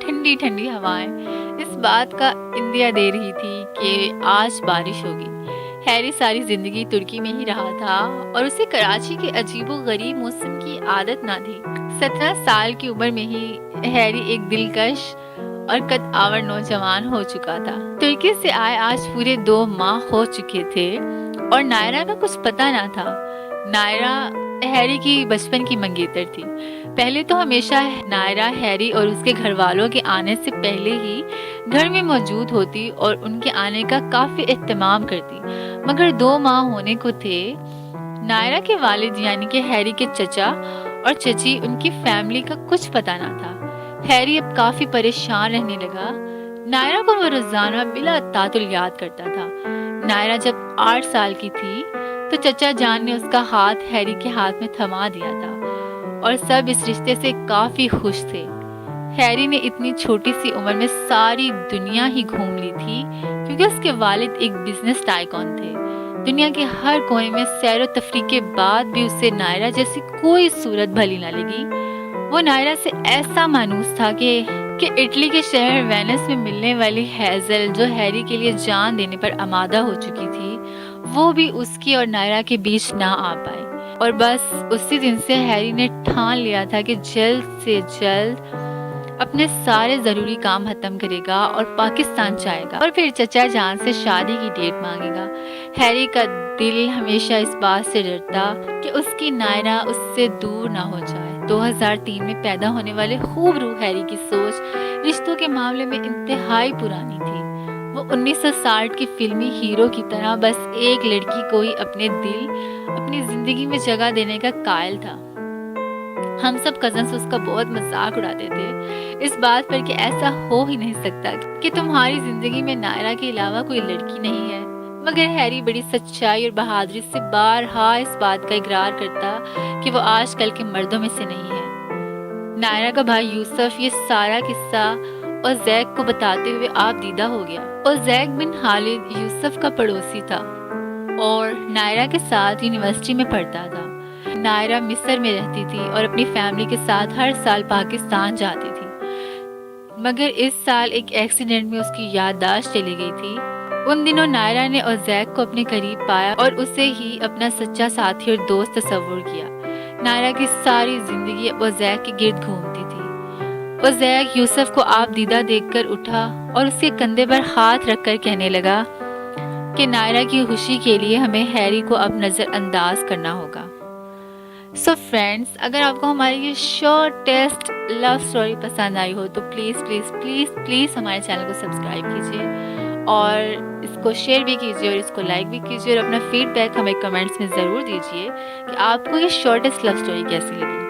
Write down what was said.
ٹھنڈی ٹھنڈی ہوائیں اس بات کا اندیا دے رہی تھی کہ آج بارش ہوگی۔ ہیری ساری زندگی ترکی میں ہی رہا تھا اور اسے کراچی کے عجیب و غریب موسم کی عادت نہ تھی۔ 17 سال کی عمر میں ہی ہیری ایک دلکش اور قد آور نوجوان ہو چکا تھا۔ ترکی سے آئے آج پورے 2 ماہ ہو چکے تھے اور نائرہ کا کچھ پتہ نہ تھا۔ نائرہ ہیری کی بچپن کی منگیتر تھی۔ پہلے تو ہمیشہ نائرہ ہیری اور اس کے گھر والوں کے آنے سے پہلے ہی گھر میں موجود ہوتی اور ان کے آنے کا کافی اہتمام کرتی، مگر 2 ماہ ہونے کو تھے۔ نائرہ کے والد یعنی کہ ہیری کے چچا اور چچی ان کی فیملی کا کچھ پتہ نہ تھا۔ ہیری اب کافی پریشان رہنے لگا۔ نائرہ کو وہ روزانہ بلا تعطل یاد کرتا تھا۔ نائرہ جب 8 سال کی تھی تو چچا جان نے اس کا ہاتھ ہیری کے ہاتھ میں تھما دیا تھا اور سب اس رشتے سے کافی خوش تھے۔ ہیری نے اتنی چھوٹی سی عمر میں ساری دنیا ہی گھوم لی تھی کیونکہ اس کے والد ایک بزنس ٹائکون تھے۔ دنیا کے ہر کونے میں سیر و تفریح کے بعد بھی اسے نائرہ جیسی کوئی صورت بھلی نہ لگی۔ وہ نائرہ سے ایسا مانوس تھا کہ اٹلی کے شہر وینس میں ملنے والی ہیزل جو ہیری کے لیے جان دینے پر آمادہ ہو چکی تھی، وہ بھی اس کی اور نائرہ کے بیچ نہ آ پائی۔ اور بس اسی دن سے ہیری نے ٹھان لیا تھا کہ جلد سے جلد اپنے سارے ضروری کام ختم کرے گا اور پاکستان جائے گا اور پھر چچا جان سے شادی کی ڈیٹ مانگے گا۔ ہیری کا دل ہمیشہ اس بات سے ڈرتا کہ اس کی نائرہ اس سے دور نہ ہو جائے۔ 2003 میں پیدا ہونے والے خوب روح ہیری کی سوچ رشتوں کے معاملے میں انتہائی پرانی تھی۔ وہ 1960 کی فلمی ہیرو کی طرح بس ایک لڑکی کو ہی اپنے دل، اپنی زندگی میں جگہ دینے کا قائل تھا۔ ہم سب کزنز اس کا بہت مذاق اڑاتے تھے اس بات پر کہ ایسا ہو ہی نہیں سکتا کہ تمہاری زندگی میں نائرہ کے علاوہ کوئی لڑکی نہیں ہے، مگر ہیری بڑی سچائی اور بہادری سے بارہا اس بات کا اقرار کرتا کہ وہ آج کل کے مردوں میں سے نہیں ہے۔ نائرہ کا بھائی یوسف یہ سارا قصہ اوزیک کو بتاتے ہوئے آپ دیدہ ہو گیا۔ اوزیک بن خالد یوسف کا پڑوسی تھا اور نائرہ کے ساتھ یونیورسٹی میں پڑھتا تھا۔ نائرہ مصر میں رہتی تھی اور اپنی فیملی کے ساتھ ہر سال پاکستان جاتی تھی، مگر اس سال ایک ایکسیڈنٹ میں اس کی یادداشت چلی گئی تھی۔ ان دنوں نائرہ نے اوزیک کو اپنے قریب پایا اور اسے ہی اپنا سچا ساتھی اور دوست تصور کیا۔ نائرہ کی ساری زندگی اوزیک کے گرد گھومتی تھی۔ اوزیک یوسف کو آپ دیدہ دیکھ کر اٹھا اور اس کے کندھے پر ہاتھ رکھ کر کہنے لگا کہ نائرہ کی خوشی کے لیے ہمیں ہیری کو اب نظر انداز کرنا ہوگا۔ سو فرینڈز، اگر آپ کو ہماری یہ شارٹیسٹ لو سٹوری پسند آئی ہو تو پلیز پلیز پلیز پلیز ہمارے چینل کو سبسکرائب کیجیے اور اس کو شیئر بھی کیجیے اور اس کو لائک بھی کیجیے اور اپنا فیڈ بیک ہمیں کمنٹس میں ضرور دیجیے کہ آپ کو یہ شارٹیسٹ لو سٹوری کیسی لگی۔